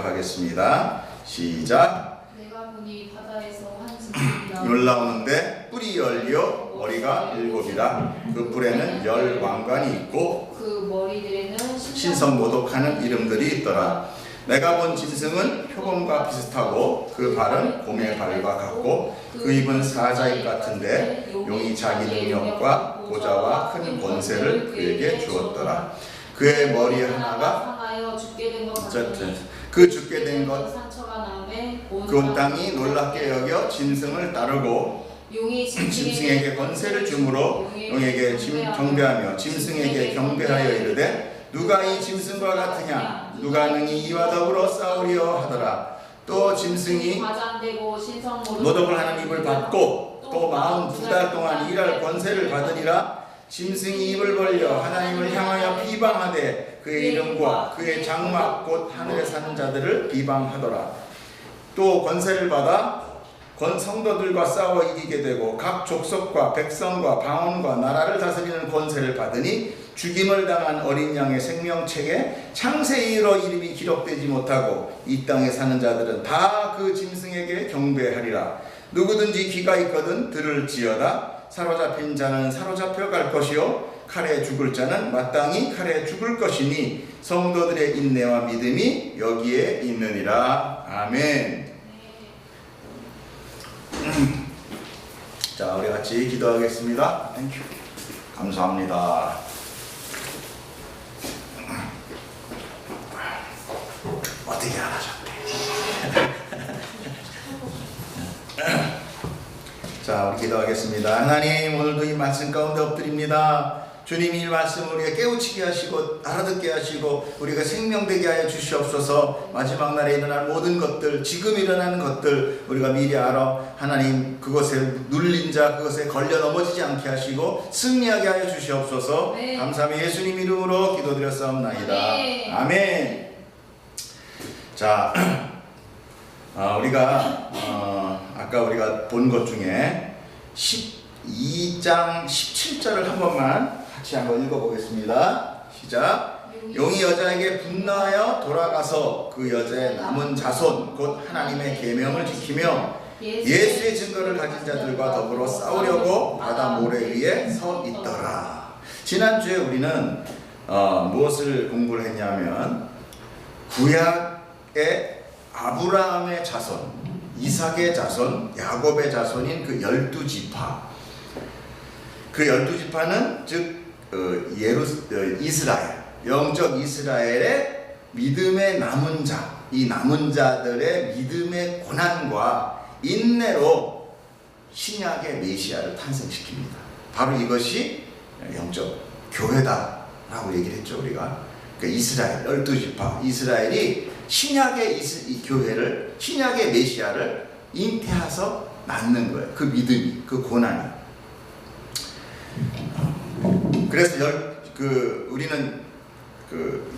하겠습니다. 시작. 내가 보니 바다에서 한 짐승이라 올라오는데 뿔이 열려 머리가 7이라 그 뿔에는 10왕관이 있고 그 머리들에는 신성모독하는 이름들이 있더라. 내가 본 짐승은 표범과 비슷하고 그 발은 곰의 발과 같고 그 입은 사자입 같은데 용이 자기 능력과 보좌와 큰 권세를 그에게 주었더라. 그의 머리 하나가 상하여 죽게 된 것 어쨌든 그 죽게 된 것 상처가 나매 온 땅이 놀랍게 여겨 짐승을 따르고 용이 짐승에게 권세를 주므로 용에게 경배하며 짐승에게 경배하여 이르되 누가 이 짐승과 같으냐 누가 능히 이와 더불어 싸우리요 하더라. 또 짐승이 모독을 하는 입을 받고 또 42달 동안 일할 권세를 받으리라. 짐승이 입을 벌려 하나님을 향하여 비방하되 그의 이름과 그의 장막 곧 하늘에 사는 자들을 비방하더라. 또 권세를 받아 성도들과 싸워 이기게 되고 각 족속과 백성과 방언과 나라를 다스리는 권세를 받으니 죽임을 당한 어린 양의 생명책에 창세이로 이름이 기록되지 못하고 이 땅에 사는 자들은 다 그 짐승에게 경배하리라. 누구든지 귀가 있거든 들을지어다. 사로잡힌 자는 사로잡혀 갈 것이요 칼에 죽을 자는 마땅히 칼에 죽을 것이니 성도들의 인내와 믿음이 여기에 있느니라. 아멘. 자, 우리 같이 기도하겠습니다. 땡큐. 감사합니다. 어떻게 안 하셨대? 자, 우리 기도하겠습니다. 하나님, 오늘도 이 말씀 가운데 엎드립니다. 주님이 이 말씀을 우리가 깨우치게 하시고 알아듣게 하시고 우리가 생명되게 하여 주시옵소서. 마지막 날에 일어날 모든 것들, 지금 일어나는 것들 우리가 미리 알아 하나님 그것에 눌린 자 그것에 걸려 넘어지지 않게 하시고 승리하게 하여 주시옵소서. 네. 감사하며 예수님 이름으로 기도드렸사옵나이다. 네. 아멘. 자, 우리가 아까 우리가 본 것 중에 12장 17절을 한 번만 같이 한번 읽어보겠습니다. 시작. 용이 여자에게 분노하여 돌아가서 그 여자의 남은 자손 곧 하나님의 계명을 지키며 예수의 증거를 가진 자들과 더불어 싸우려고 바다 모래 위에 서 있더라. 지난주에 우리는 무엇을 공부를 했냐면 구약의 아브라함의 자손, 이삭의 자손, 야곱의 자손인 그 12지파. 그 12지파는 즉 이스라엘, 영적 이스라엘의 믿음의 남은 자, 이 남은 자들의 믿음의 고난과 인내로 신약의 메시아를 탄생시킵니다. 바로 이것이 영적 교회다라고 얘기를 했죠. 우리가 그 이스라엘 12지파 이스라엘이 신약의 이 교회를, 신약의 메시아를 잉태해서 낳는 거예요. 그 믿음이, 그 고난이. 그래서 우리는 그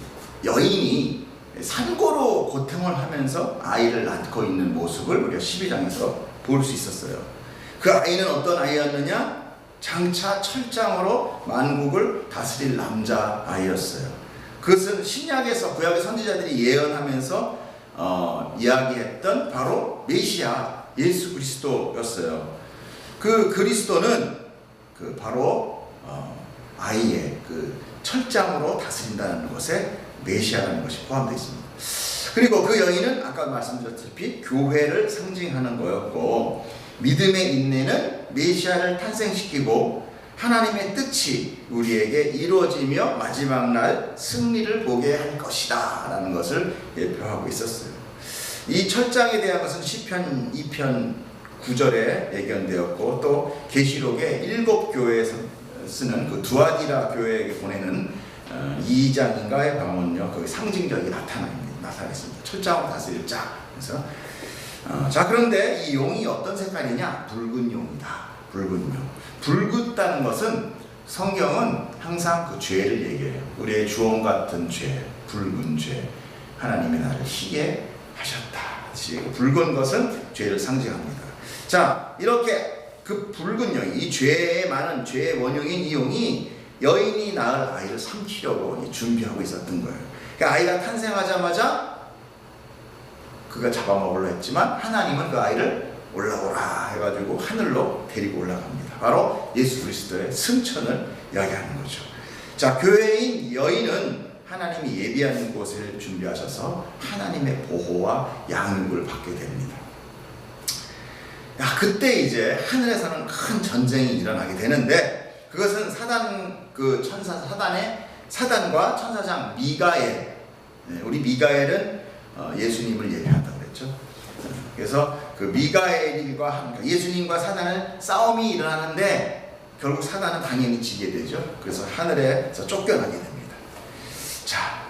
여인이 산고로 고통을 하면서 아이를 낳고 있는 모습을 우리가 12장에서 볼 수 있었어요. 그 아이는 어떤 아이였느냐? 장차 철장으로 만국을 다스릴 남자 아이였어요. 그것은 신약에서 구약의 선지자들이 예언하면서 이야기했던 바로 메시아 예수 그리스도였어요. 그 그리스도는 그 바로 아이의 그 철장으로 다스린다는 것에 메시아라는 것이 포함되어 있습니다. 그리고 그 여인은 아까 말씀드렸다시피 교회를 상징하는 거였고 믿음의 인내는 메시아를 탄생시키고 하나님의 뜻이 우리에게 이루어지며 마지막 날 승리를 보게 할 것이다 라는 것을 예표하고 있었어요. 이 철장에 대한 것은 시편 2편 9절에 예견되었고 또 계시록의 7교회에서 쓰는 그 두아디라 교회에게 보내는 2장인가의 방언요, 거기 상징적이 나타났습니다. 철장으로 다스릴 자. 그래서 자, 그런데 이 용이 어떤 색깔이냐? 붉은 용이다. 붉은 용. 붉었다는 것은 성경은 항상 그 죄를 얘기해요. 우리의 주홍 같은 죄, 붉은 죄. 하나님이 나를 희게 하셨다. 붉은 것은 죄를 상징합니다. 자, 이렇게 그 붉은 용, 이 죄의 많은 죄의 원흉인 이 용이 여인이 낳을 아이를 삼키려고 준비하고 있었던 거예요. 그러니까 아이가 탄생하자마자 그가 잡아먹으려 했지만 하나님은 그 아이를 올라오라 해가지고 하늘로 데리고 올라갑니다. 바로 예수 그리스도의 승천을 이야기하는 거죠. 자, 교회인 여인은 하나님이 예비한 곳을 준비하셔서 하나님의 보호와 양육을 받게 됩니다. 그때 이제 하늘에서는 큰 전쟁이 일어나게 되는데, 그것은 사단과 천사장 미가엘, 우리 미가엘은 예수님을 예비한다고 그랬죠. 그래서 그 미가엘과 함께 예수님과 사단은 싸움이 일어나는데 결국 사단은 당연히 지게 되죠. 그래서 하늘에서 쫓겨나게 됩니다. 자,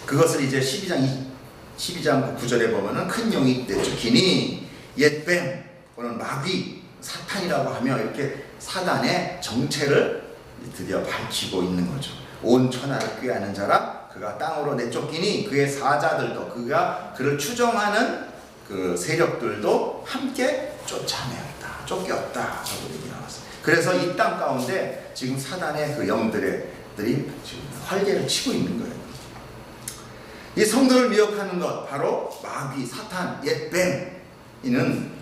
그것을 이제 12장 9절에 보면은 큰 용이 내쫓기니 옛뱀, 또는 마귀, 사탄이라고 하며 이렇게 사단의 정체를 드디어 밝히고 있는 거죠. 온 천하를 꾀하는 자라 그가 땅으로 내쫓기니 그의 사자들도, 그를 추종하는 그 세력들도 함께 쫓겼다. 저도 얘기 나왔어요. 그래서 이 땅 가운데 지금 사단의 그 영들이 지금 활개를 치고 있는 거예요. 이 성도를 미혹하는 것, 바로 마귀, 사탄, 옛뱀, 이는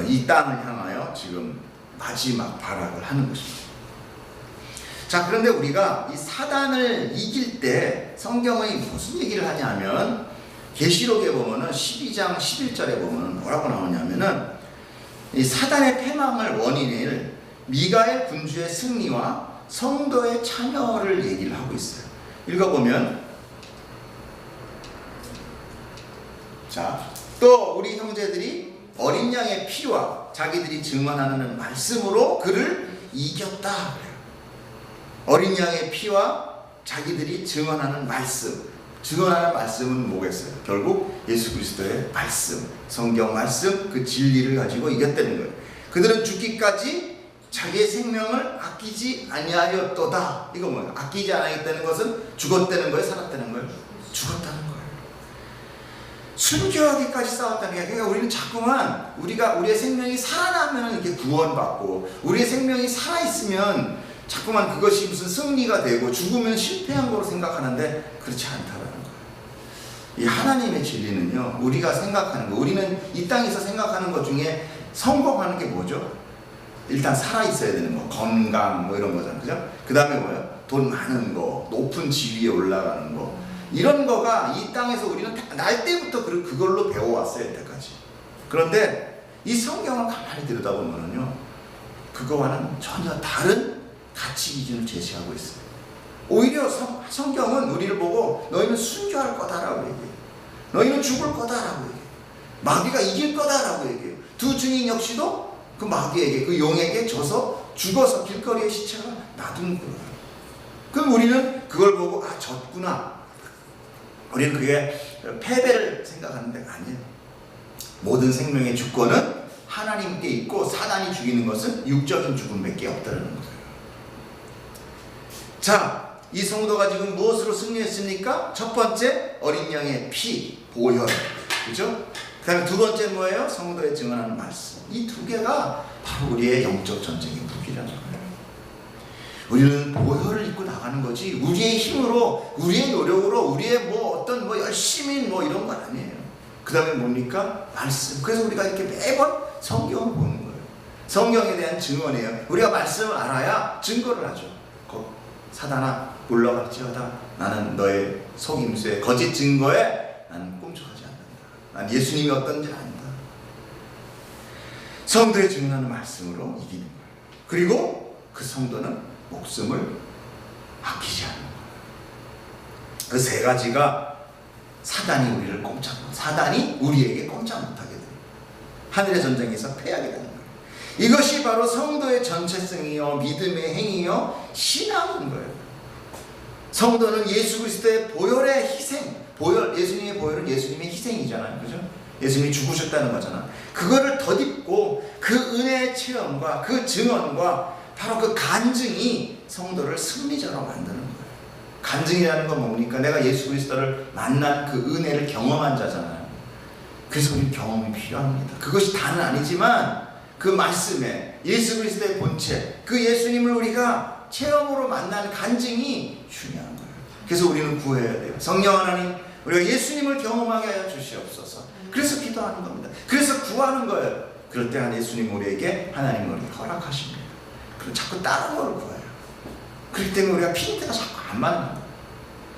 이 땅을 향하여 지금 마지막 발악을 하는 것입니다. 자, 그런데 우리가 이 사단을 이길 때 성경이 무슨 얘기를 하냐면, 계시록에 보면은 12장 11절에 보면은 뭐라고 나오냐면은 이 사단의 패망을 원인일 미가엘 군주의 승리와 성도의 참여를 얘기를 하고 있어요. 읽어보면, 자, 또 우리 형제들이 어린 양의 피와 자기들이 증언하는 말씀으로 그를 이겼다. 어린 양의 피와 자기들이 증언하는 말씀. 증언하는 말씀은 뭐겠어요? 결국 예수 그리스도의 말씀, 성경 말씀, 그 진리를 가지고 이겼다는 거예요. 그들은 죽기까지 자기의 생명을 아끼지 아니하였도다. 이거 뭐예요? 아끼지 않았다는 것은 죽었다는 거예요? 살았다는 거예요? 죽었다는 거예요. 순교하기까지 싸웠다는 게, 그러니까 우리는 자꾸만 우리의 생명이 살아나면 이렇게 구원받고, 우리의 생명이 살아있으면 자꾸만 그것이 무슨 승리가 되고 죽으면 실패한 거로 생각하는데 그렇지 않다라는 거예요. 이 하나님의 진리는요, 우리가 생각하는 거, 우리는 이 땅에서 생각하는 것 중에 성공하는 게 뭐죠? 일단 살아있어야 되는 거, 건강 뭐 이런 거잖아요. 그죠? 그 다음에 뭐예요? 돈 많은 거, 높은 지위에 올라가는 거, 이런 거가 이 땅에서 우리는 날 때부터 그걸로 배워왔어요, 이때까지. 그런데 이 성경을 가만히 들여다보면요, 그거와는 전혀 다른 가치 기준을 제시하고 있어요. 오히려 성경은 우리를 보고 너희는 순교할 거다라고 얘기해요. 너희는 죽을 거다라고 얘기해요. 마귀가 이길 거다라고 얘기해요. 두 증인 역시도 그 마귀에게, 그 용에게 져서 죽어서 길거리에 시체가 놔둔 거예요. 그럼 우리는 그걸 보고 졌구나. 우리는 그게 패배를 생각하는데 아니에요. 모든 생명의 주권은 하나님께 있고 사단이 죽이는 것은 육적인 죽음밖에 없다는 거예요. 자, 이 성도가 지금 무엇으로 승리했습니까? 첫 번째, 어린 양의 피, 보혈. 그죠? 그 다음에 두 번째 뭐예요? 성도의 증언하는 말씀. 이 두 개가 바로 우리의 영적 전쟁의 무기라는 거예요. 우리는 보혈을 입고 나가는 거지, 우리의 힘으로, 우리의 노력으로, 우리의 어떤 열심히 이런 건 아니에요. 그 다음에 뭡니까? 말씀. 그래서 우리가 이렇게 매번 성경을 보는 거예요. 성경에 대한 증언이에요. 우리가 말씀을 알아야 증거를 하죠. 사단아, 물러갈지어다. 나는 너의 속임수에, 거짓 증거에 나는 꼼짝하지 않는다. 난 예수님이 어떤지 안다. 성도의 증언하는 말씀으로 이기는 거예요. 그리고 그 성도는 목숨을 아끼지 않는 거예요. 그 세 가지가 사단이 우리에게 꼼짝 못하게 돼요. 하늘의 전쟁에서 패하게 되는 거예요. 이것이 바로 성도의 전체성이요, 믿음의 행위요, 신앙인 거예요. 성도는 예수 그리스도의 보혈의 희생, 예수님의 보혈은 예수님의 희생이잖아요. 그죠? 예수님이 죽으셨다는 거잖아. 그거를 덧입고 그 은혜의 체험과 그 증언과 바로 그 간증이 성도를 승리자로 만드는 거예요. 간증이라는 건 뭡니까? 내가 예수 그리스도를 만난 그 은혜를 경험한 자잖아요. 그래서 우리는 경험이 필요합니다. 그것이 다는 아니지만 그 말씀에 예수 그리스도의 본체, 그 예수님을 우리가 체험으로 만난 간증이 중요한 거예요. 그래서 우리는 구해야 돼요. 성령 하나님, 우리가 예수님을 경험하게 하여 주시옵소서. 그래서 기도하는 겁니다. 그래서 구하는 거예요. 그럴 때 예수님 우리에게 하나님은 우리에게 허락하십니다. 그럼 자꾸 다른 걸 구해요. 그렇기 때문에 우리가 핀트가 자꾸 안 맞는 거예요.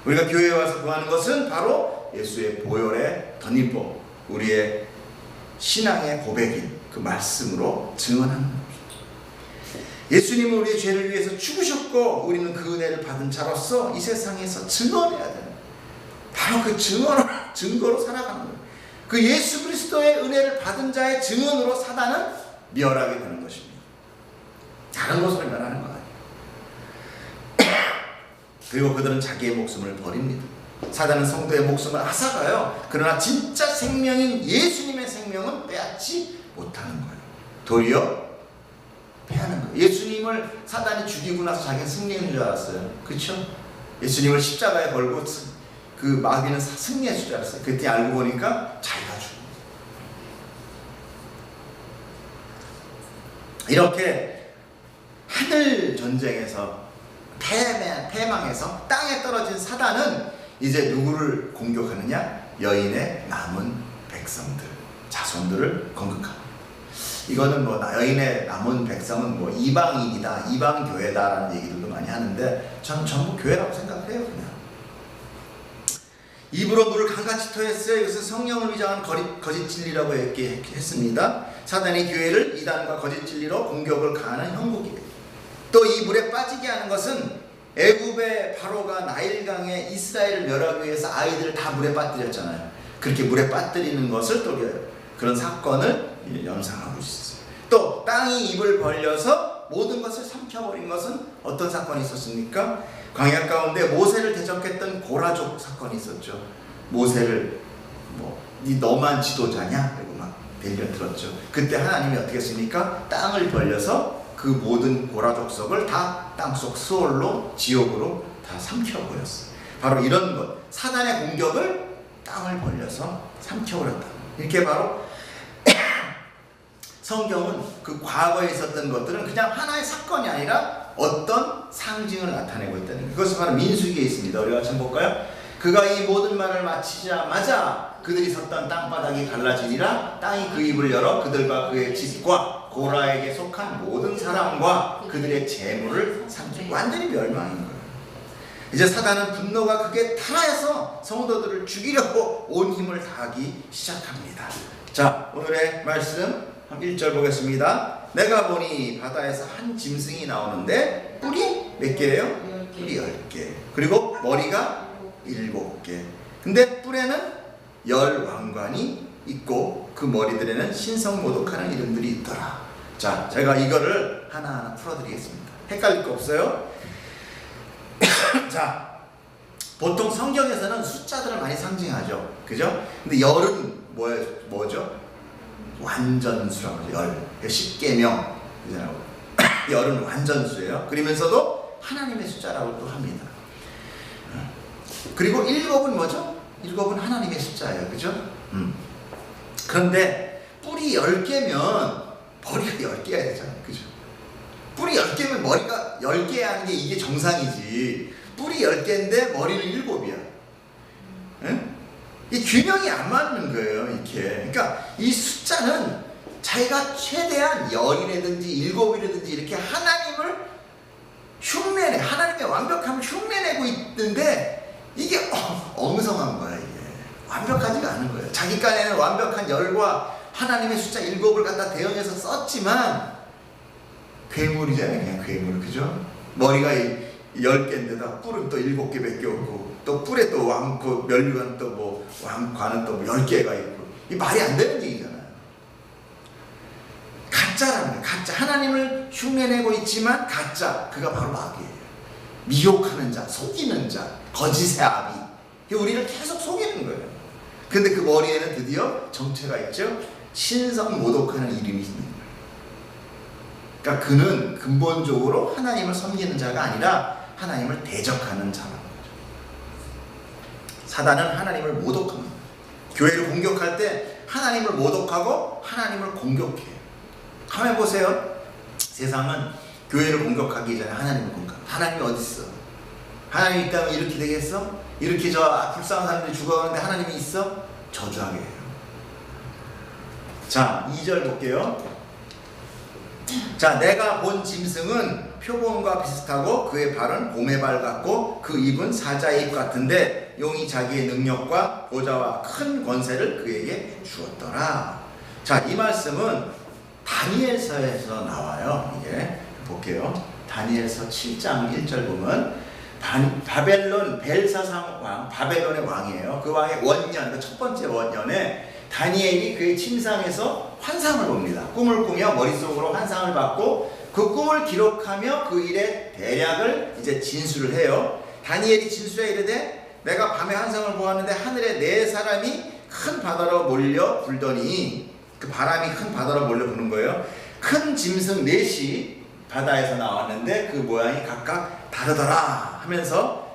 우리가 교회에 와서 구하는 것은 바로 예수의 보혈의 덧입법, 우리의 신앙의 고백인 그 말씀으로 증언하는 겁니다. 예수님은 우리의 죄를 위해서 죽으셨고 우리는 그 은혜를 받은 자로서 이 세상에서 증언해야 돼요. 바로 그 증거로 살아가는 거예요. 그 예수 그리스도의 은혜를 받은 자의 증언으로 사단은 멸하게 되는 것입니다. 다른 것으로 멸하는 거 아니에요. 그리고 그들은 자기의 목숨을 버립니다. 사단은 성도의 목숨을 앗아가요. 그러나 진짜 생명인 예수님의 생명은 빼앗지 못하는 거예요. 도리어 패하는 거예요. 예수님을 사단이 죽이고 나서 자기는 승리인 줄 알았어요. 그렇죠? 예수님을 십자가에 걸고 그 마귀는 승리했을 줄 알았어요. 그때 알고 보니까 자기가 죽은 거예요. 이렇게 하늘 전쟁에서 패망해서 땅에 떨어진 사단은 이제 누구를 공격하느냐? 여인의 남은 백성들, 자손들을 공격합니다. 이거는 뭐 여인의 남은 백성은 뭐 이방인이다, 이방 교회다라는 얘기들도 많이 하는데 저는 전부 교회라고 생각을 해요. 그냥 입으로 물을 강같이 토했어요. 이것은 성령을 위장한 거짓 진리라고 했습니다. 사단이 교회를 이단과 거짓 진리로 공격을 가하는 형국이에요. 또 이 물에 빠지게 하는 것은 애굽의 바로가 나일강에 이스라엘을 멸하기 위해서 아이들을 다 물에 빠뜨렸잖아요. 그렇게 물에 빠뜨리는 것을 또 그런 사건을 연상하고 있었어요. 또 땅이 입을 벌려서 모든 것을 삼켜버린 것은 어떤 사건이 있었습니까? 광야 가운데 모세를 대적했던 고라족 사건이 있었죠. 모세를 너만 지도자냐? 이러고 막 들었죠. 그때 하나님이 어떻게 했습니까? 땅을 벌려서 그 모든 고라족속을 다 땅속 수월로 지옥으로 다 삼켜버렸어요. 바로 이런 것, 사단의 공격을 땅을 벌려서 삼켜버렸다. 이렇게 바로 성경은 그 과거에 있었던 것들은 그냥 하나의 사건이 아니라 어떤 상징을 나타내고 있다는 거예요. 그것은 바로 민수기에 있습니다. 우리가 좀 볼까요? 그가 이 모든 말을 마치자마자 그들이 섰던 땅바닥이 갈라지니라. 땅이 그 입을 열어 그들과 그의 집과 고라에게 속한 모든 사람과 그들의 재물을 삼키고 완전히 멸망인 거예요. 이제 사단은 분노가 극에 달하여서 성도들을 죽이려고 온 힘을 다하기 시작합니다. 자, 오늘의 말씀 1절 보겠습니다. 내가 보니 바다에서 한 짐승이 나오는데 뿔이 몇 개예요? 뿔이 10개. 그리고 머리가 7개. 근데 뿔에는 10왕관이 있고 그 머리들에는 신성모독하는 이름들이 있더라. 자, 제가 이거를 하나하나 풀어드리겠습니다. 헷갈릴 거 없어요? 자, 보통 성경에서는 숫자들을 많이 상징하죠. 그죠? 근데 열은 뭐죠? 완전수라고 하죠. 10계명. 그잖아요. 열은 완전수예요. 그러면서도 하나님의 숫자라고 또 합니다. 그리고 7은 뭐죠? 7은 하나님의 숫자예요. 그죠? 그런데 뿔이 10개면 머리가 10개가 되잖아요. 그죠? 뿔이 10개면 머리가 10개 하는 게 이게 정상이지. 뿔이 10개인데 머리는 7이야. 응? 이 균형이 안 맞는 거예요. 이렇게. 그러니까 이 숫자는 자기가 최대한 10이라든지 7이라든지 이렇게 하나님을 흉내내, 하나님의 완벽함을 흉내내고 있는데 이게 엉성한 거야. 이게 완벽하지가 않은 거예요. 자기 깐에는 완벽한 열과 하나님의 숫자 7을 갖다 대응해서 썼지만 괴물이잖아요. 그냥 괴물. 그죠? 머리가 10개인데다 뿔은 또 7개밖에 없고 또 뿔에 또 멸류관 또 왕관은 또 10개가 있고 이 말이 안 되는 얘기잖아요. 가짜라는 거예요. 가짜. 하나님을 흉내내고 있지만 가짜. 그가 바로 마귀예요. 미혹하는 자, 속이는 자, 거짓의 아비. 우리를 계속 속이는 거예요. 근데 그 머리에는 드디어 정체가 있죠. 신성 모독하는 이름이 있는 거예요. 그러니까 그는 근본적으로 하나님을 섬기는 자가 아니라 하나님을 대적하는 자라는 거죠. 사단은 하나님을 모독합니다. 교회를 공격할 때 하나님을 모독하고 하나님을 공격해요. 한번 해보세요. 세상은 교회를 공격하기 전에 하나님을 공격합니다. 하나님이 어디 있어? 하나님이 있다면 이렇게 되겠어? 이렇게 저 불쌍한 사람들이 죽어가는데 하나님이 있어? 저주하게 해요. 자, 2절 볼게요. 자, 내가 본 짐승은 표범과 비슷하고 그의 발은 곰의 발 같고 그 입은 사자의 입 같은데 용이 자기의 능력과 보좌와 큰 권세를 그에게 주었더라. 자, 이 말씀은 다니엘서에서 나와요. 이게 볼게요. 다니엘서 7장 1절 보면 바벨론 벨사상 왕, 바벨론의 왕이에요. 그 왕의 원년, 그 첫 번째 원년에 다니엘이 그의 침상에서 환상을 봅니다. 꿈을 꾸며 머릿속으로 환상을 받고 그 꿈을 기록하며 그 일의 대략을 이제 진술을 해요. 다니엘이 진술해 이르되 내가 밤에 환상을 보았는데 하늘에 네 사람이 큰 바다로 몰려 불더니 그 바람이 큰 바다로 몰려 부는 거예요. 큰 짐승 넷이 바다에서 나왔는데 그 모양이 각각 다르더라 하면서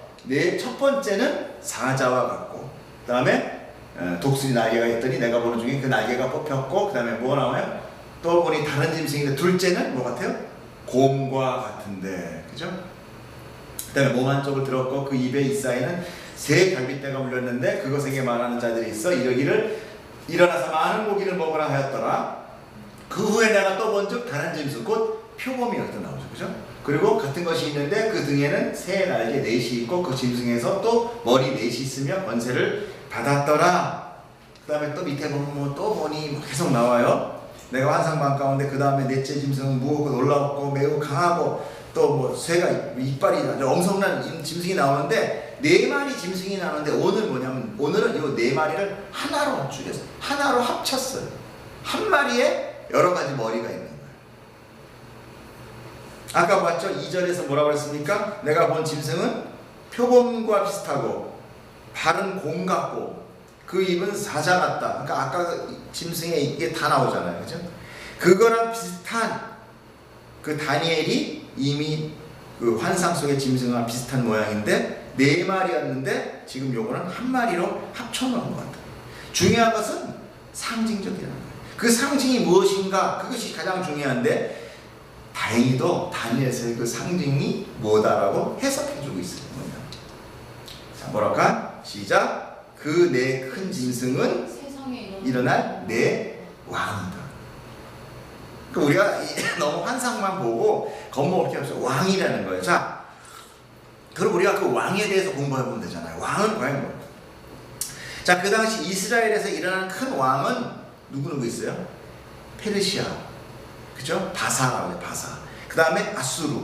첫 번째는 사자와 같고 그 다음에 독수리 날개가 있더니 내가 보는 중에 그 날개가 뽑혔고 그 다음에 뭐가 나와요? 또 보니 다른 짐승인데 둘째는 뭐 같아요? 곰과 같은데 그죠? 그 다음에 몸 한쪽을 들었고 그 입에 잇사이는 새 갈빗대가 물렸는데 그것에게 말하는 자들이 있어 이러기를 일어나서 많은 고기를 먹으라 하였더라. 그 후에 내가 또 본즉 다른 짐승 곧 표범이 이렇게 나오죠. 그죠? 그리고 같은 것이 있는데 그 등에는 새 날개 넷이 있고 그 짐승에서 또 머리 넷이 있으며 권세를 받았더라. 그 다음에 또 밑에 보면 또 보니 계속 나와요. 내가 환상방 가운데 그 다음에 넷째 짐승은 무겁고 놀랍고 매우 강하고 또 뭐 새가 이빨이 아주 엄청난 짐승이 나오는데 네 마리 짐승이 나오는데 오늘 뭐냐면 오늘은 이 네 마리를 하나로 줄였어요. 하나로 합쳤어요. 한 마리에 여러 가지 머리가 있는 거예요. 아까 봤죠? 2절에서 뭐라고 그랬습니까? 내가 본 짐승은 표범과 비슷하고 발은 곰 같고 그 입은 사자 같다. 그러니까 아까 그 짐승에 이게 다 나오잖아요. 그죠? 그거랑 비슷한 그 다니엘이 이미 그 환상 속의 짐승과 비슷한 모양인데 네 마리였는데 지금 요거는 한 마리로 합쳐놓은 것 같아요. 중요한 것은 상징적이라는 거예요. 그 상징이 무엇인가 그것이 가장 중요한데 다행히도 다니엘서의 그 상징이 뭐다라고 해석해주고 있어요. 자, 뭐랄까? 시작. 그 네 큰 짐승은 세상에 일어날 네 왕이다. 그러니까 우리가 너무 환상만 보고 겁먹을 게 없어요. 왕이라는 거예요. 자, 그럼 우리가 그 왕에 대해서 공부해보면 되잖아요. 왕은 과연 뭐예요? 자, 그 당시 이스라엘에서 일어나는 큰 왕은 누구 있어요? 페르시아, 그죠? 바사라고 해요. 바사. 그 다음에 아수르,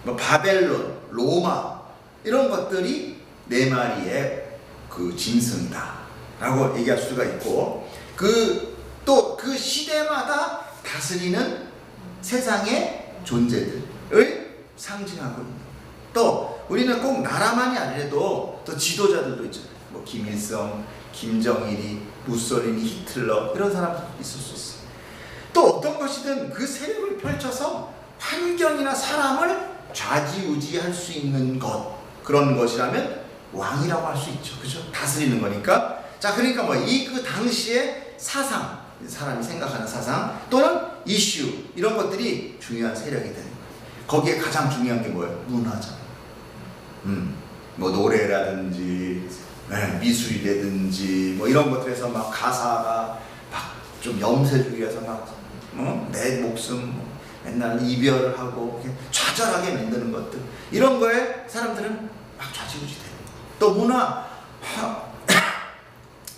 뭐 바벨론, 로마 이런 것들이 네 마리의 그 짐승이다라고 얘기할 수가 있고 또 그 시대마다 다스리는 세상의 존재들을 상징하고 있는. 또 우리는 꼭 나라만이 아니라도 또 지도자들도 있잖아요. 뭐 김일성, 김정일이, 무솔리니, 히틀러 이런 사람도 있을 수 있어요. 또 어떤 것이든 그 세력을 펼쳐서 환경이나 사람을 좌지우지할 수 있는 것 그런 것이라면 왕이라고 할 수 있죠. 그죠? 다스리는 거니까. 자, 그러니까 뭐 그 당시의 사상, 사람이 생각하는 사상 또는 이슈 이런 것들이 중요한 세력이 되는 거예요. 거기에 가장 중요한 게 뭐예요? 문화잖아요. 뭐 노래라든지 미술이라든지 뭐 이런 것들에서 막 가사가 막 좀 염세주기 위해서 막 내 목숨 맨날 이별을 하고 좌절하게 만드는 것들 이런 거에 사람들은 막 좌지우지 돼요. 또 문화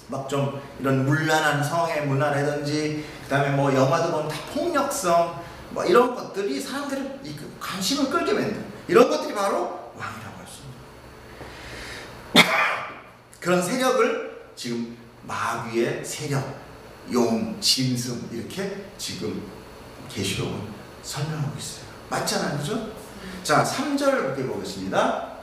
막 좀 이런 문란한 성의 문화라든지 그 다음에 뭐 영화도 보면 다 폭력성 뭐 이런 것들이 사람들을 관심을 끌게 만드는 이런 것들이 바로 왕이라고 할 수 있는 그런 세력을 지금 마귀의 세력, 용, 짐승 이렇게 지금 계시록은 설명하고 있어요. 맞잖아요, 그죠? 자, 3절 이렇게 보겠습니다.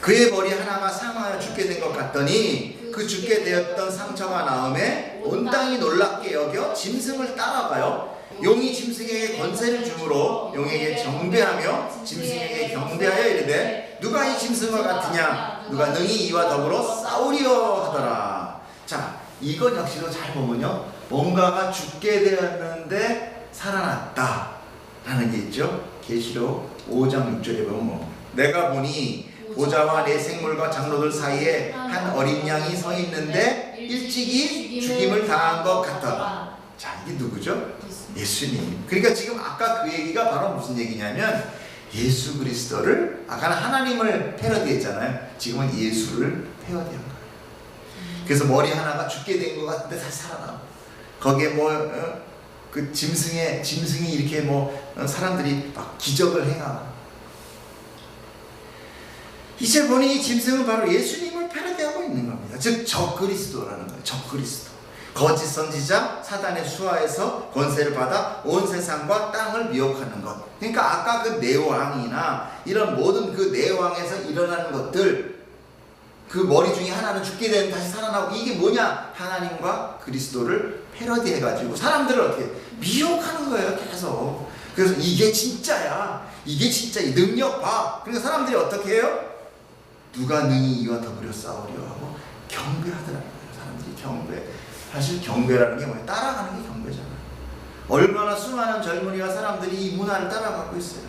그의 머리 하나가 상하여 죽게 된 것 같더니 그 죽게 되었던 상처가 나음에 온 땅이 놀랍게 여겨 짐승을 따라가요. 용이 짐승에게 권세를 주므로 용에게 경배하며 짐승에게 경배하여 이르되 누가 이 짐승과 같으냐 누가 능히 이와 더불어 싸우리요 하더라. 자, 이것 역시도 잘 보면요 뭔가가 죽게 되었는데 살아났다 라는 게 있죠. 계시록 5장 6절에 보면 내가 보니 보좌와 내 생물과 장로들 사이에 한 어린 양이 서 있는데 일찍이 죽임을 당한 것 같더라. 자, 이게 누구죠? 예수님. 그러니까 지금 아까 그 얘기가 바로 무슨 얘기냐면 예수 그리스도를, 아까는 하나님을 패러디했잖아요. 지금은 예수를 패러디한 거예요. 그래서 머리 하나가 죽게 된 것 같은데 다시 살아나고, 거기에 그 짐승이 이렇게 사람들이 막 기적을 행하고, 이제 보니 이 짐승은 바로 예수님을 패러디하고 있는 겁니다. 즉 적그리스도라는 거예요. 적그리스도. 거짓 선지자 사단의 수하에서 권세를 받아 온 세상과 땅을 미혹하는 것. 그러니까 아까 그 내왕이나 이런 모든 그 내왕에서 일어나는 것들, 그 머리 중에 하나는 죽게 되면 다시 살아나고, 이게 뭐냐? 하나님과 그리스도를 패러디해가지고 사람들을 어떻게 미혹하는 거예요, 계속. 그래서 이게 진짜야, 이게 진짜 이 능력 봐. 그러니까 사람들이 어떻게 해요? 누가 능히 이와 더불어 싸우려 하고 경배하더라는 거예요. 사람들이 경배. 사실 경배라는 게 뭐예요? 따라가는 게 경배잖아요. 얼마나 수많은 젊은이와 사람들이 이 문화를 따라가고 있어요.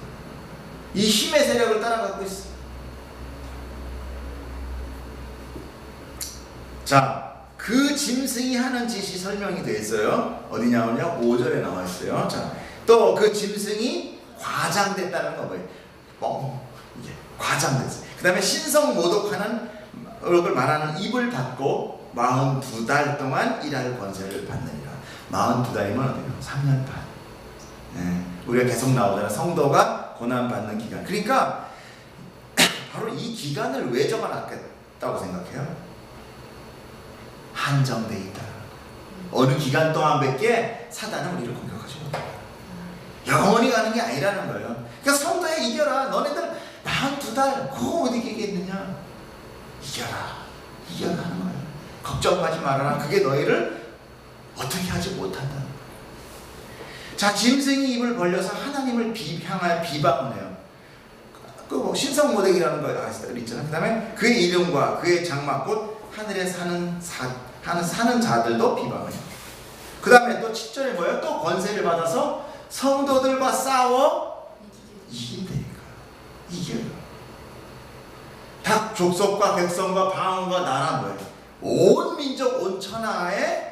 이 힘의 세력을 따라가고 있어요. 자, 그 짐승이 하는 짓이 설명이 되어 있어요. 어디 나오냐? 5절에 나와 있어요. 자, 또 그 짐승이 과장됐다는 거 뭐예요? 이게 과장됐어요. 그 다음에 신성 모독하는 걸 말하는 입을 닫고 42달 동안 일할 권세를 받느니라. 42달이면 어때요? 3년 반. 네, 우리가 계속 나오잖아요. 성도가 고난받는 기간. 그러니까 바로 이 기간을 왜 적어놨겠다고 생각해요? 한정돼 있다. 어느 기간 동안밖에 사단은 우리를 공격하지 못한다. 영원히 가는 게 아니라는 거예요. 그러니까 성도야, 이겨라. 너네들 42달 그거 못 이기겠느냐? 이겨라 하는 거예요. 걱정하지 말아라. 그게 너희를 어떻게 하지 못한다. 자, 짐승이 입을 벌려서 하나님을 향하여 비방을 해요. 그 신성모독이라는 거 있잖아요. 그 다음에 그의 이름과 그의 장막 곧 하늘에 사는 자들도 비방을 해요. 그 다음에 또 7절에 뭐예요? 또 권세를 받아서 성도들과 싸워 이긴다니까. 이겨요. 각 족속과 백성과 방언과 나라 뭐예요? 온 민족, 온 천하의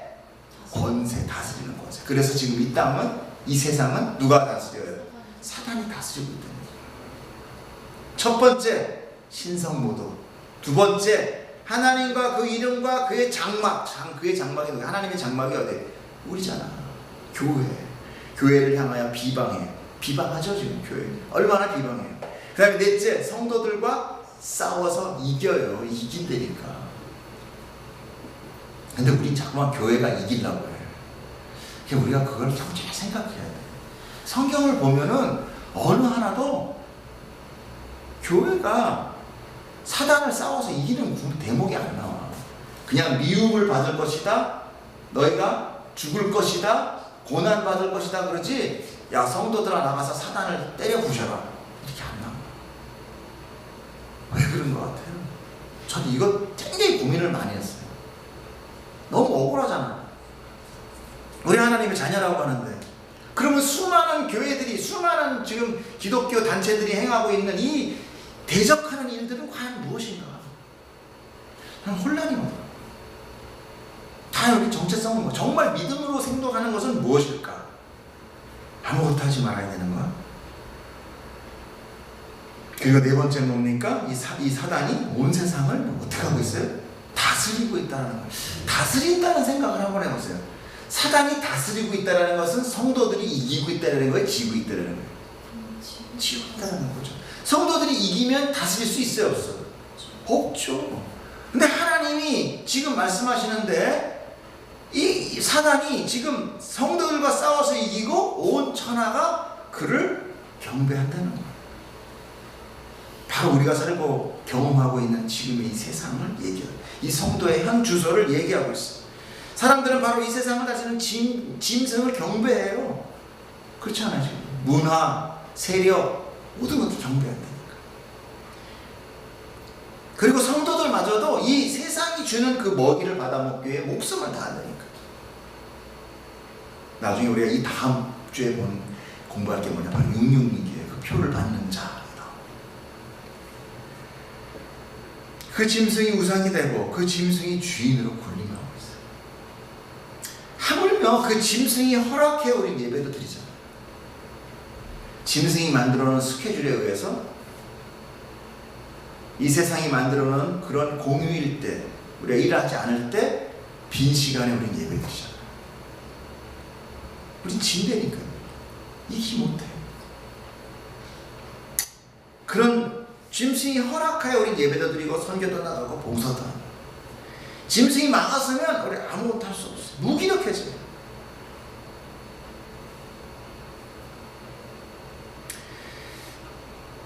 권세, 다스리는 권세. 그래서 지금 이 땅은, 이 세상은 누가 다스려요? 사단이 다스리고 있다는 거예요. 첫 번째, 신성모독. 두 번째, 하나님과 그 이름과 그의 장막. 그의 장막이 누구야? 하나님의 장막이 어디? 우리잖아. 교회를 향하여 비방해요. 비방하죠, 지금 교회. 얼마나 비방해요. 그 다음에 넷째, 성도들과 싸워서 이겨요. 이긴다니까. 근데 우린 자꾸만 교회가 이기려고 해요. 그러니까 우리가 그걸 참 잘 생각해야 돼. 성경을 보면은 어느 하나도 교회가 사단을 싸워서 이기는 대목이 안 나와. 그냥 미움을 받을 것이다, 너희가 죽을 것이다, 고난 받을 것이다 그러지, 야 성도들아 나가서 사단을 때려 부셔라, 이렇게 안 나와. 왜 그런 것 같아요? 저는 이거 굉장히 고민을 많이 했어요. 너무 억울하잖아. 우리 하나님의 자녀라고 하는데, 그러면 수많은 교회들이, 수많은 지금 기독교 단체들이 행하고 있는 이 대적하는 일들은 과연 무엇인가? 저는 혼란이 와요. 다 여기 정체성은 뭐, 정말 믿음으로 생각하는 것은 무엇일까? 아무것도 하지 말아야 되는 거야? 그리고 네 번째는 뭡니까? 이 사단이 온 세상을 어떻게 하고 있어요? 다스리고 있다는 거예요. 다스린다는 생각을 한번 해보세요. 사단이 다스리고 있다는 것은 성도들이 이기고 있다는 거예요? 지고 있다는 거예요? 지고 있다는 거죠. 성도들이 이기면 다스릴 수 있어요? 없어요? 없죠. 근데 하나님이 지금 말씀하시는데, 이 사단이 지금 성도들과 싸워서 이기고 온 천하가 그를 경배한다는 거예요. 바로 우리가 살고 경험하고 있는 지금의 이 세상을 얘기해요. 이 성도의 현 주소를 얘기하고 있어요. 사람들은 바로 이 세상을 다스리는 짐승을 경배해요. 그렇지 않아요? 지금 문화, 세력 모든 것도 경배한다니까. 그리고 성도들마저도 이 세상이 주는 그 먹이를 받아먹기 위해 목숨을 다한다니까. 나중에 우리가 이 다음 주에 공부할 게 뭐냐, 바로 666기에 그 표를 받는 자. 그 짐승이 우상이 되고 그 짐승이 주인으로 군림하고 있어요. 하물며 그 짐승이 허락해 우리 예배도 드리잖아요. 짐승이 만들어놓은 스케줄에 의해서 이 세상이 만들어놓은 그런 공휴일 때, 우리가 일하지 않을 때 빈 시간에 우리는 예배 드리잖아요. 우린 진대니까요. 이기 못해. 그런 짐승이 허락하여 우리 예배도 드리고 선교도 나가고 봉사도 하고, 짐승이 막았으면 우리 아무것도 할 수 없어요. 무기력해져요.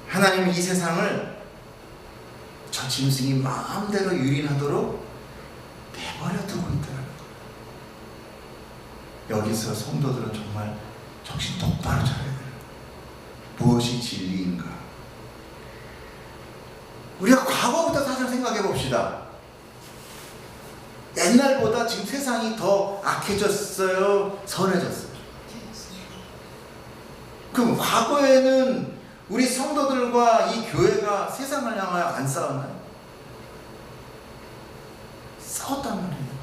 하나님은 이 세상을 저 짐승이 마음대로 유린하도록 내버려 두고 있더라고요. 여기서 성도들은 정말 정신 똑바로 차려야 돼요. 무엇이 진리인가? 우리가 과거부터 사실 생각해 봅시다. 옛날보다 지금 세상이 더 악해졌어요? 선해졌어요? 그럼 과거에는 우리 성도들과 이 교회가 세상을 향하여 안 싸웠나요? 싸웠단 말이에요.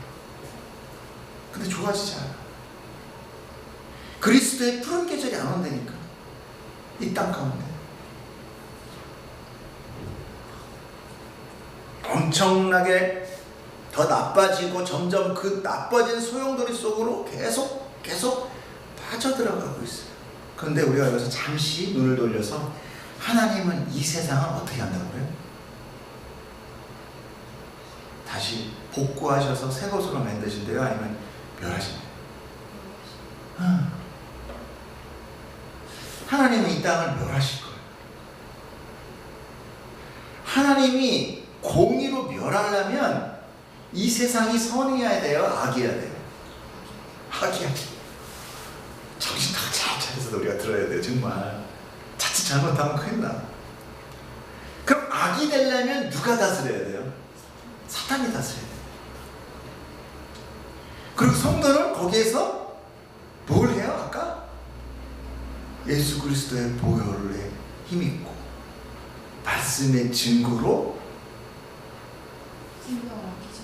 근데 좋아지지 않아. 그리스도의 푸른 계절이 안 온다니까. 이 땅 가운데 엄청나게 더 나빠지고 점점 그 나빠진 소용돌이 속으로 계속 빠져들어가고 있어요. 그런데 우리가 여기서 잠시 눈을 돌려서 하나님은 이 세상을 어떻게 한다고 그래요? 다시 복구하셔서 새 것으로 만드신대요? 아니면 멸하신대요? 하나님은 이 땅을 멸하실 거예요. 하나님이 공의로 멸하려면 이 세상이 선이어야 돼요? 악이어야 돼요? 악이야. 정신 잘 차려서 우리가 들어야 돼요. 정말 자칫 잘못하면 큰일 나. 그럼 악이 되려면 누가 다스려야 돼요? 사탄이 다스려야 돼요. 그리고 성도는 거기에서 뭘 해요? 아까 예수 그리스도의 보혈에 힘있고 말씀의 증거로 생명을 아끼죠.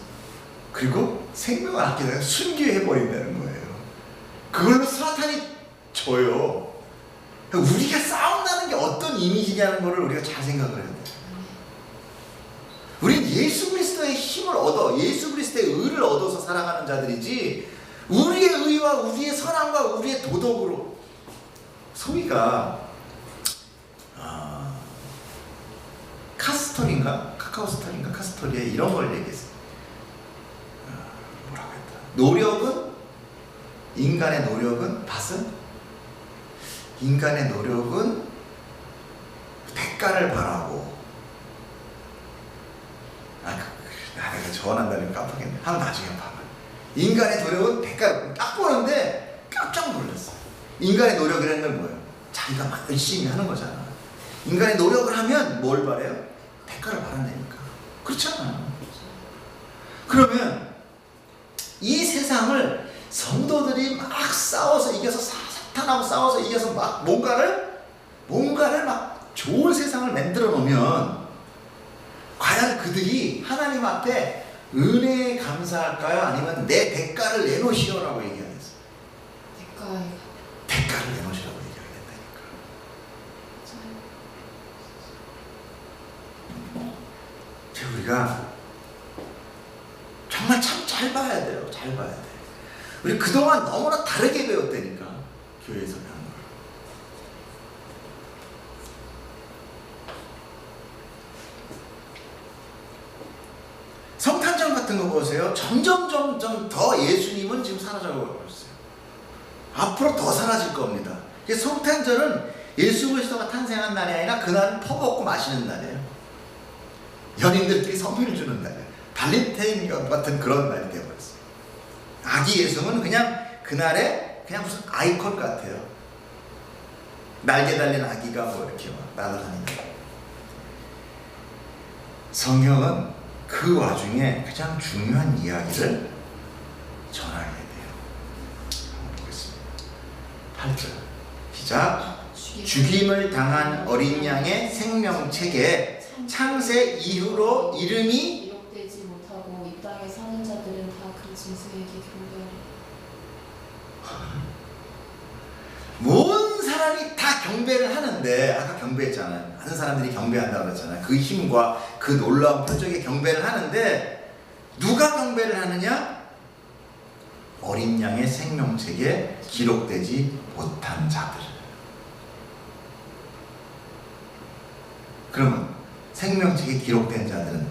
그리고 생명을 아끼다가 순교해버린다는 거예요. 그걸로 사탄이 져요. 우리가 싸운다는 게 어떤 이미지냐는 거를 우리가 잘 생각을 해야 돼요. 우린 예수 그리스도의 힘을 얻어, 예수 그리스도의 의를 얻어서 살아가는 자들이지, 우리의 의와 우리의 선함과 우리의 도덕으로. 소위가 카카오스토리인가 카스토리에 이런 걸 얘기했어요. 뭐라고 했더라? 인간의 노력은 밭은? 인간의 노력은 대가를 바라고. 내가 저원한다는 깜빡했네. 한번 나중에 봐봐. 인간의 노력은 대가를 딱 보는데 깜짝 놀랐어요. 인간의 노력이라는 건 뭐예요? 자기가 막 열심히 하는 거잖아. 인간의 노력을 하면 뭘 바래요? 대가를 바란다니까. 그렇잖아요. 그러면 이 세상을 성도들이 막 싸워서 이겨서, 사탄하고 싸워서 이겨서 막 뭔가를 막 좋은 세상을 만들어 놓으면 과연 그들이 하나님 앞에 은혜에 감사할까요? 아니면 내 대가를 내놓으시오라고 얘기하겠어요? 대가를 내놓으시라고 얘기하겠다니까. 우리가 정말 참 잘 봐야 돼요. 잘 봐야 돼. 우리 그동안 너무나 다르게 배웠다니까. 교회에서 배운 걸. 성탄절 같은 거 보세요. 점점 더 예수님은 지금 사라져가고 있어요. 앞으로 더 사라질 겁니다. 성탄절은 예수 그리스도가 탄생한 날이 아니라 그날은 퍼먹고 마시는 날이에요. 연인들끼리 선물을 주는 날이에요. 발렌타인 같은 그런 날이 되어버렸어요. 아기 예수는 그냥 그날에 그냥 무슨 아이콘 같아요. 날개 달린 아기가 뭐 이렇게 막 날아다니는. 성경은 그 와중에 가장 중요한 이야기를 전하게 돼요. 한번 보겠습니다. 8절 시작. 죽임을 당한 어린 양의 생명책에 창세 이후로 이름이 기록되지 못하고 이 땅에 사는 자들은 다 그 짐승에게 경배하리. 모든 사람이 다 경배를 하는데, 아까 경배했잖아요. 많은 사람들이 경배한다고 그랬잖아요. 그 힘과 그 놀라운 표적에 경배를 하는데, 누가 경배를 하느냐? 어린 양의 생명책에 기록되지 못한 자들. 그러면 생명책에 기록된 자들은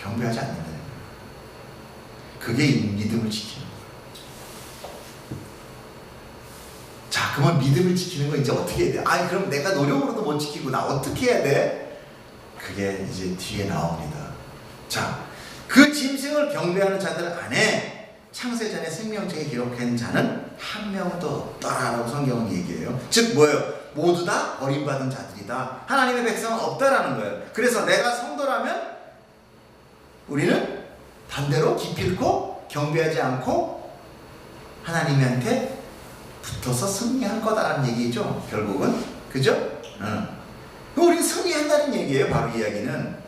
경배하지 않는다는 거예요. 그게 이 믿음을 지키는 거예요. 자, 그러면 믿음을 지키는 건 이제 어떻게 해야 돼? 아니, 그럼 내가 노력으로도 못 지키고 나 어떻게 해야 돼? 그게 이제 뒤에 나옵니다. 자, 그 짐승을 경배하는 자들 안에 창세전에 생명책에 기록된 자는 한 명도 없다라고 성경은 얘기해요. 즉 뭐예요? 모두 다 버림받은 자들이다. 하나님의 백성은 없다라는 거예요. 그래서 내가 성도라면 우리는 반대로 기필코 경배하지 않고 하나님한테 붙어서 승리할 거다라는 얘기죠. 결국은. 그죠? 우리는 승리한다는 얘기예요. 바로 이야기는.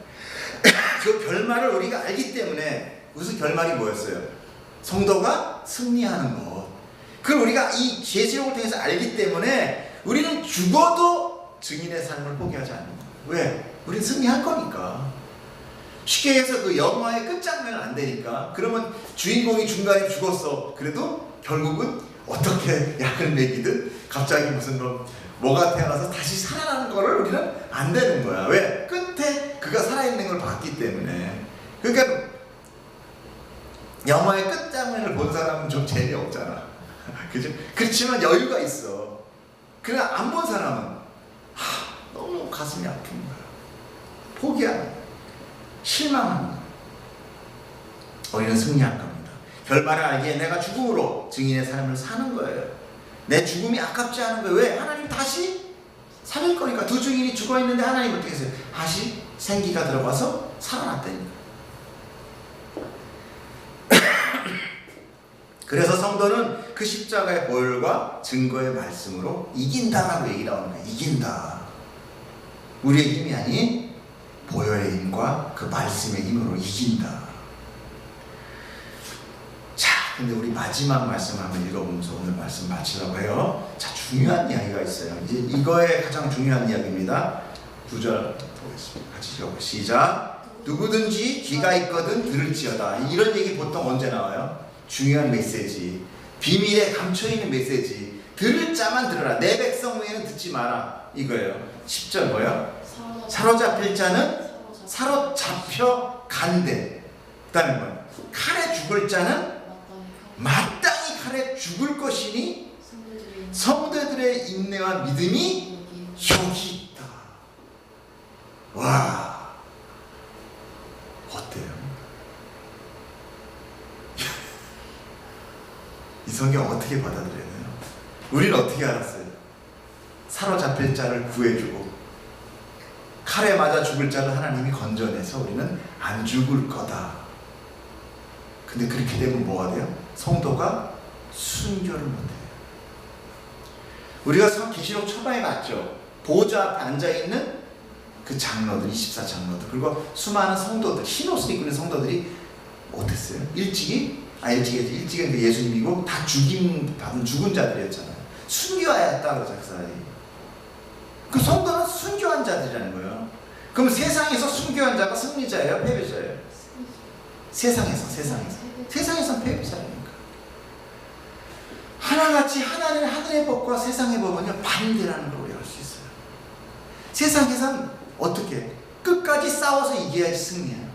그 결말을 우리가 알기 때문에. 무슨 결말이 뭐였어요? 성도가 승리하는 것. 그걸 우리가 이 계시록을 통해서 알기 때문에 우리는 죽어도 증인의 삶을 포기하지 않는 거예요. 왜? 우리는 승리할 거니까. 쉽게 해서 그 영화의 끝장면은 안 되니까. 그러면 주인공이 중간에 죽었어. 그래도 결국은 어떻게 약을 먹이든 갑자기 무슨 뭐가 태어나서 다시 살아나는 거를 우리는 안 되는 거야. 왜? 끝에 그가 살아있는 걸 봤기 때문에. 그러니까 영화의 끝장면을 본 사람은 좀 재미없잖아. 그죠? 그렇지만 여유가 있어. 그러나 안 본 사람은 너무 가슴이 아픈 거야. 포기하는 거야. 실망하는 거야. 우리는 승리할 겁니다. 결말을 알기에 내가 죽음으로 증인의 삶을 사는 거예요. 내 죽음이 아깝지 않은 거예요. 왜? 하나님 다시 살릴 거니까. 두 증인이 죽어있는데 하나님 어떻게 했어요? 다시 생기가 들어가서 살아났다니까. 그래서 성도는 그 십자가의 보혈과 증거의 말씀으로 이긴다라고 얘기 나오는 거예요. 이긴다. 우리의 힘이 아닌 보혈의 힘과 그 말씀의 힘으로 이긴다. 자, 근데 우리 마지막 말씀 한번 읽어보면서 오늘 말씀 마치려고 해요. 자, 중요한 이야기가 있어요. 이제 이거의 가장 중요한 이야기입니다. 9절 보겠습니다. 같이 읽어보세요. 시작. 누구든지 귀가 있거든 들을지어다. 이런 얘기 보통 언제 나와요? 중요한 메시지, 비밀에 감춰있는 메시지. 들을 자만 들어라. 내 백성 외에는 듣지 마라. 이거예요. 10절 뭐예요? 사로잡힐 자는 사로잡혀 간대. 그 다음에 뭐예요? 칼에 죽을 자는 마땅히 칼에 죽을 것이니 성도들의 인내와 믿음이 여기 있다. 와, 어때요? 이 성경 어떻게 받아들여야 돼요? 우리는 어떻게 알았어요? 사로잡힐 자를 구해주고 칼에 맞아 죽을 자를 하나님이 건져내서 우리는 안 죽을 거다. 근데 그렇게 되면 뭐가 돼요? 성도가 순교를 못해요. 우리가 계시록 초반에 봤죠. 보좌 앞에 앉아있는 그 장로들, 24장로들, 그리고 수많은 성도들, 흰옷을 입고 있는 성도들이 어땠어요? 일찍이 예수님이고 다 받은 죽은 자들이었잖아요. 순교하였다 그러죠. 그 성도는 순교한 자들이라는 거예요. 그럼 세상에서 순교한 자가 승리자예요? 패배자예요? 세상에서는 패배자라니까. 하나같이 하늘의 법과 세상의 법은요 반대라는 걸 우리가 알 수 있어요. 세상에서는 어떻게 끝까지 싸워서 이겨야지 승리해요.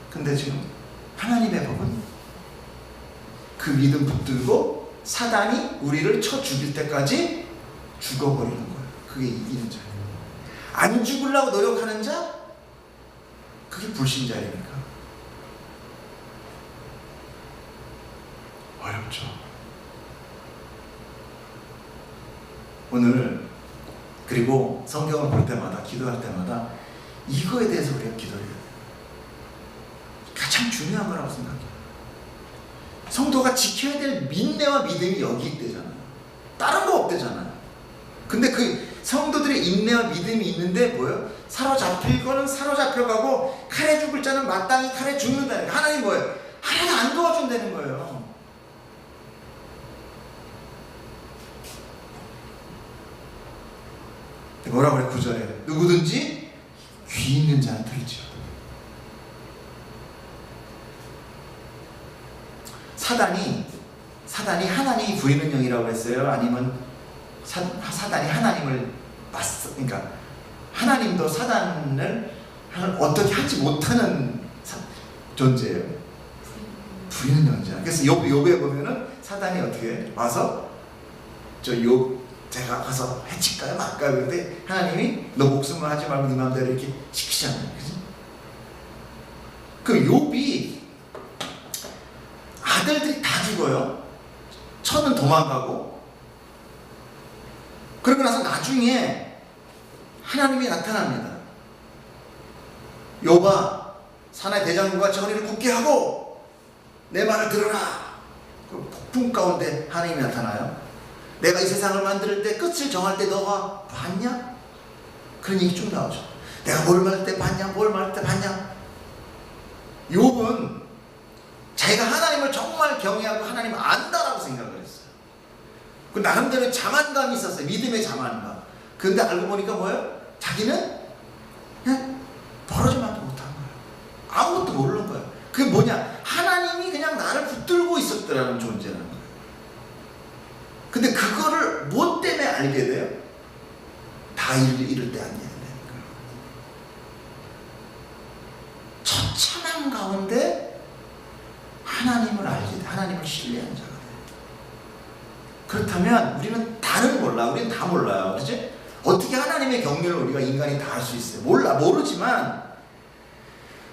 근데 지금 하나님의 법은 그 믿음 붙들고 사단이 우리를 쳐 죽일 때까지 죽어버리는 거예요. 그게 이기는 자예요. 안 죽으려고 노력하는 자, 그게 불신자이니까. 어렵죠. 오늘 그리고 성경을 볼 때마다, 기도할 때마다 이거에 대해서 우리가 기도해야 돼요. 가장 중요한 거라고 생각해요. 성도가 지켜야 될 민내와 믿음이 여기 있대잖아요. 다른 거 없대잖아요. 근데 성도들의 인내와 믿음이 있는데 뭐예요? 사로잡힐 거는 사로잡혀가고 칼에 죽을 자는 마땅히 칼에 죽는다는 거예요. 하나님 뭐예요? 하나님 안 도와준다는 거예요. 뭐라 그래 9절에 누구든지 귀 있는 자는 들을지어다. 사단이 하나님이 부리는 영이라고 했어요? 아니면 사단이 하나님을 그러니까 하나님도 사단을 어떻게 하지 못하는 존재예요. 부리는 영이잖아요. 그래서 욥에 보면은 사단이 어떻게 와서 제가 가서 해칠까요 말까요? 그런데 하나님이 너 목숨을 하지 말고 네 마음대로 이렇게 시키잖아요. 그죠? 그 욥이 아들들이 다 죽어요. 처는 도망가고. 그러고 나서 나중에 하나님이 나타납니다. 욥아, 사나이 대장군과 정의를 굳게 하고 내 말을 들어라. 그 폭풍 가운데 하나님이 나타나요. 내가 이 세상을 만들 때 끝을 정할 때 너가 봤냐? 그런 얘기 쭉 나오죠. 내가 뭘 말할 때 봤냐? 뭘 말할 때 봤냐? 욥은 자기가 하나님을 정말 경외하고 하나님을 안다라고 생각을 했어요. 그 나름대로 자만감이 있었어요. 믿음의 자만감. 그런데 알고 보니까 뭐예요? 자기는 그냥 벌어지만도 못한 거예요. 아무것도 모르는 거예요. 그게 뭐냐? 하나님이 그냥 나를 붙들고 있었더라는 존재라는 거예요. 근데 그거를 뭐 때문에 알게 돼요? 다 이를 때 안 되니까. 처참한 가운데 하나님을 알게 돼. 하나님을 신뢰한 자가 돼. 그렇다면 우리는 다는 몰라. 우리는 다 몰라요. 그치? 어떻게 하나님의 경륜을 우리가 인간이 다 할 수 있어요? 모르지만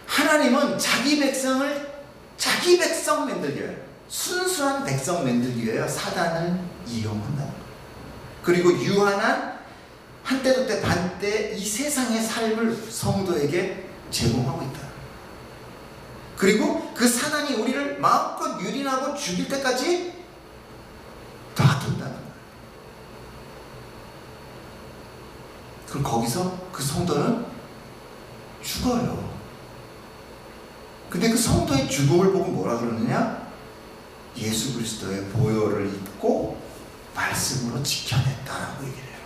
하나님은 자기 백성을 자기 백성 만들기 위해 순수한 백성 만들기 위해 사단을 이용한다. 그리고 유한한 한때도 때 반때 이 세상의 삶을 성도에게 제공하고 있다. 그리고 그 사단이 우리를 마음껏 유린하고 죽일 때까지 놔둔다는 거예요. 그럼 거기서 그 성도는 죽어요. 근데 그 성도의 죽음을 보고 뭐라 그러느냐? 예수 그리스도의 보혈을 입고 말씀으로 지켜냈다라고 얘기를 해요.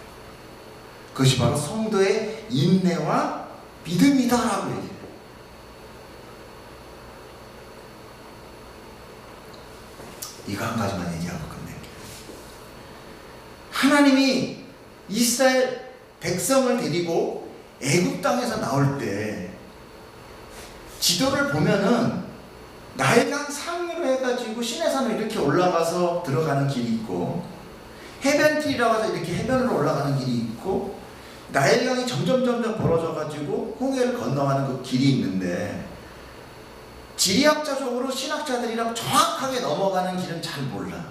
그것이 바로 성도의 인내와 믿음이다라고 얘기해요. 이거 한 가지만 얘기하고 끝낼게요. 하나님이 이스라엘 백성을 데리고 애굽 땅에서 나올 때 지도를 보면은 나일강 상류로 해가지고 시내산으로 이렇게 올라가서 들어가는 길이 있고, 해변길이라고 해서 이렇게 해변으로 올라가는 길이 있고, 나일강이 점점 벌어져가지고 홍해를 건너가는 그 길이 있는데, 지리학자적으로 신학자들이랑 정확하게 넘어가는 길은 잘 몰라.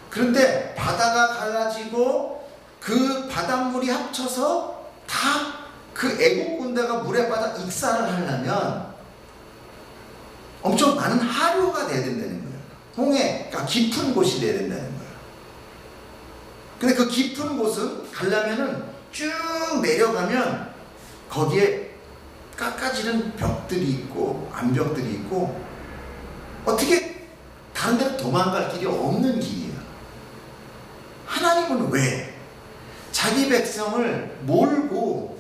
그런데 바다가 갈라지고 그 바닷물이 합쳐서 다 그 애국 군대가 물에 빠져 익사를 하려면 엄청 많은 하류가 돼야 된다는 거예요. 홍해가 깊은 곳이 돼야 된다는 거예요. 근데 그 깊은 곳은 가려면은 쭉 내려가면 거기에 깎아지는 벽들이 있고 암벽들이 있고 어떻게 다른 데로 도망갈 길이 없는 길이에요. 하나님은 왜 자기 백성을 몰고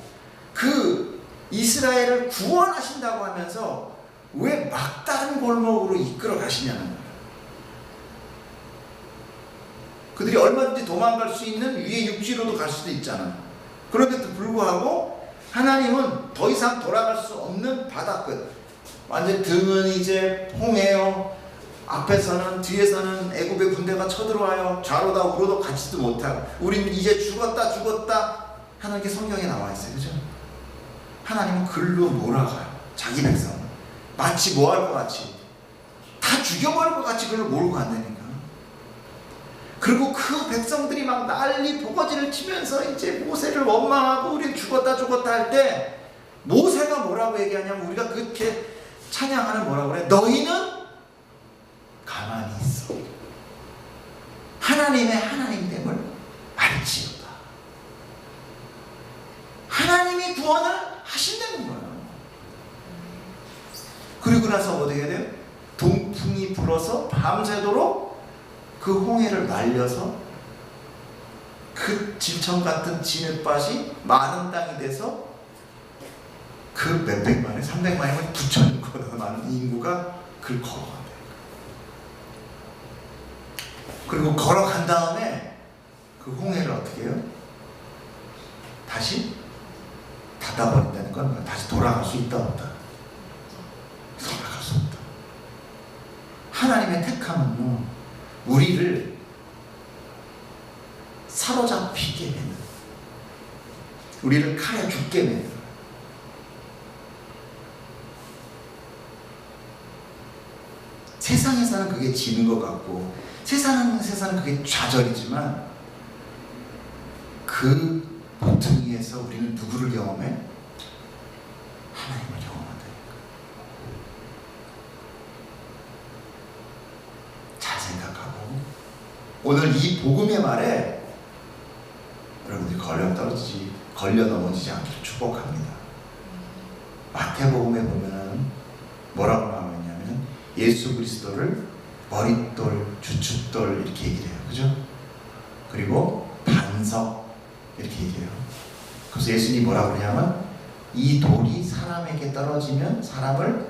그 이스라엘을 구원하신다고 하면서 왜 막다른 골목으로 이끌어 가시냐는 거예요. 그들이 얼마든지 도망갈 수 있는 위의 육지로도 갈 수도 있잖아. 그런데도 불구하고 하나님은 더 이상 돌아갈 수 없는 바다끝, 완전 등은 이제 홍해요. 앞에서는 뒤에서는 애굽의 군대가 쳐들어와요. 좌로다 우로도 가지도 못하고 우린 이제 죽었다 하는 게 성경에 나와 있어요. 그죠? 하나님은 글로 몰아가요. 자기 백성은 마치 뭐 할 것 같이 다 죽여버릴 것 같이 글로 몰고 간다니까. 그리고 그 백성들이 막 난리 보거지를 치면서 이제 모세를 원망하고 우린 죽었다 할 때 모세가 뭐라고 얘기하냐면, 우리가 그렇게 찬양하는 뭐라고 그래? 너희는 가만히 있어. 하나님의 하나님됨을 알지어다. 구원을 하신다는 거예요. 그리고 나서 어떻게 해야 돼요? 동풍이 불어서 밤새도록 그 홍해를 말려서 그 질청 같은 진흙밭이 마른 땅이 돼서 그 몇백만에 300만이면 9천보다 많은 인구가 그걸 걸어간다. 그리고 걸어간 다음에 그 홍해를 어떻게 해요? 다시 닫아버린다는 건 뭐야? 다시 돌아갈 수 있다 없다? 돌아갈 수 없다. 하나님의 택함은요, 우리를 사로잡히게 되는, 우리를 칼에 죽게 되는, 세상에서는 그게 지는 것 같고 세상은 그게 좌절이지만 그 보통 위에서 우리는 누구를 경험해? 하나님을 경험한다니까. 잘 생각하고 오늘 이 복음의 말에 여러분들이 걸려 넘어지지 않기를 축복합니다. 마태복음에 보면은 뭐라고 나와있냐면 예수 그리스도를 머릿돌, 주춧돌 이렇게 얘기를 해요. 그죠? 그리고 반석 이렇게 얘기해요. 그래서 예수님이 뭐라고 그러냐면 이 돌이 사람에게 떨어지면 사람을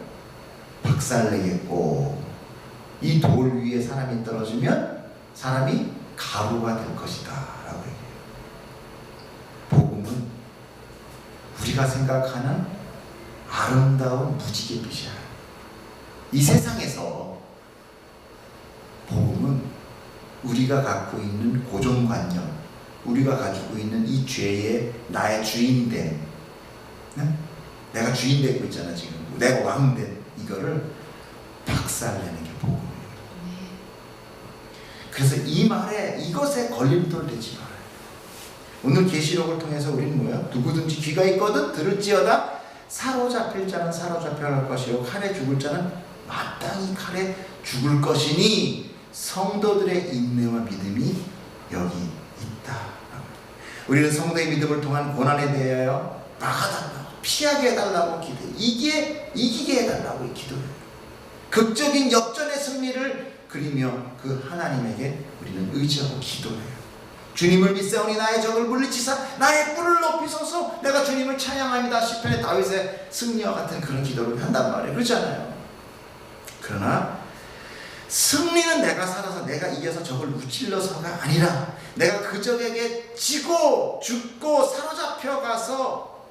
박살내겠고 이 돌 위에 사람이 떨어지면 사람이 가루가 될 것이다 라고 얘기해요. 복음은 우리가 생각하는 아름다운 무지갯빛이야. 이 세상에서 복음은 우리가 갖고 있는 고정관념, 우리가 가지고 있는 이 죄의 나의 주인이 된, 내가 주인 되고 있잖아 지금, 내가 왕 된 이거를 박살내는 게 복음이에요. 그래서 이 말에, 이것에 걸림돌 되지 말아요. 오늘 계시록을 통해서 우리는 뭐야? 누구든지 귀가 있거든 들을지어다. 사로잡힐 자는 사로잡혀갈 것이요 칼에 죽을 자는 마땅히 칼에 죽을 것이니 성도들의 인내와 믿음이 여기 있다. 우리는 성도의 믿음을 통한 고난에 대하여 막아달라고, 피하게 해달라고 기도해요. 이기게 해달라고 기도해요. 극적인 역전의 승리를 그리며 그 하나님에게 우리는 의지하고 기도해요. 주님을 믿사오니 나의 적을 물리치사 나의 뿔을 높이소서. 내가 주님을 찬양합니다. 시편의 다윗의 승리와 같은 그런 기도를 한단 말이에요. 그렇잖아요. 그러나 승리는 내가 살아서 내가 이겨서 적을 무찔러서가 아니라 내가 그 적에게 지고 죽고 사로잡혀 가서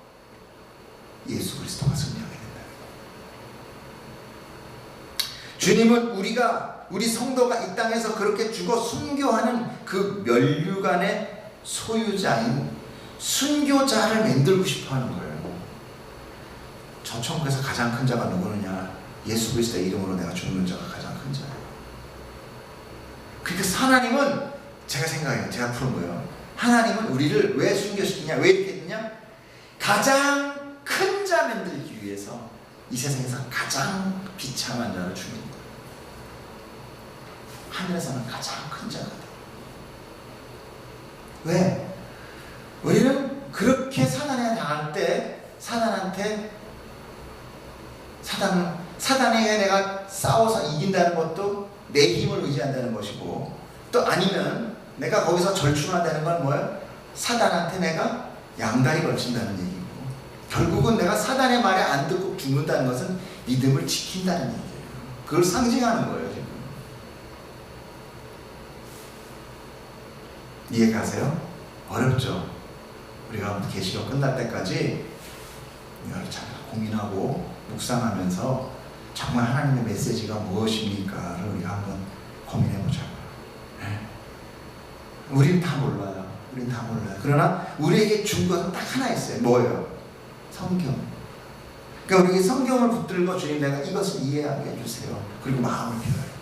예수 그리스도가 승리하게 된다. 주님은 우리 성도가 이 땅에서 그렇게 죽어 순교하는 그 면류관의 소유자인 순교자를 만들고 싶어 하는 거예요. 저 천국에서 가장 큰 자가 누구느냐? 예수 그리스도의 이름으로 내가 죽는 자가 가장 큰 자예요. 그러니까 하나님은 제가 생각해요. 제가 푸는 거예요. 하나님은 우리를 왜 순교시키냐? 왜 이렇게 했느냐? 가장 큰 자 만들기 위해서 이 세상에서 가장 비참한 자를 죽이는 거예요. 하늘에서는 가장 큰 자가 돼요. 왜? 우리는 그렇게 사단에 당할 때 사단에게 내가 싸워서 이긴다는 것도 내 힘을 의지한다는 것이고, 또 아니면 내가 거기서 절충한다는 건 뭐야? 사단한테 내가 양다리 걸친다는 얘기고, 결국은 내가 사단의 말에 안 듣고 죽는다는 것은 믿음을 지킨다는 얘기예요. 그걸 상징하는 거예요. 지금 이해가세요? 어렵죠? 우리가 계시록 끝날 때까지 이걸 잘 고민하고 묵상하면서 정말 하나님의 메시지가 무엇입니까를 우리가 한번 고민해보자고요. 네. 우리는 다 몰라요. 그러나 우리에게 준 것은 딱 하나 있어요. 뭐예요? 성경. 그러니까 우리에게 성경을 붙들고 주님 내가 이것을 이해하게 해주세요. 그리고 마음을 비워요.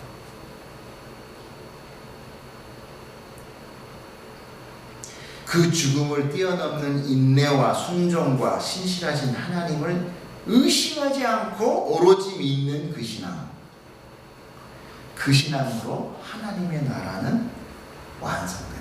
그 죽음을 뛰어넘는 인내와 순종과 신실하신 하나님을 의심하지 않고 오로지 믿는 그 신앙. 그 신앙으로 하나님의 나라는 완성됩니다.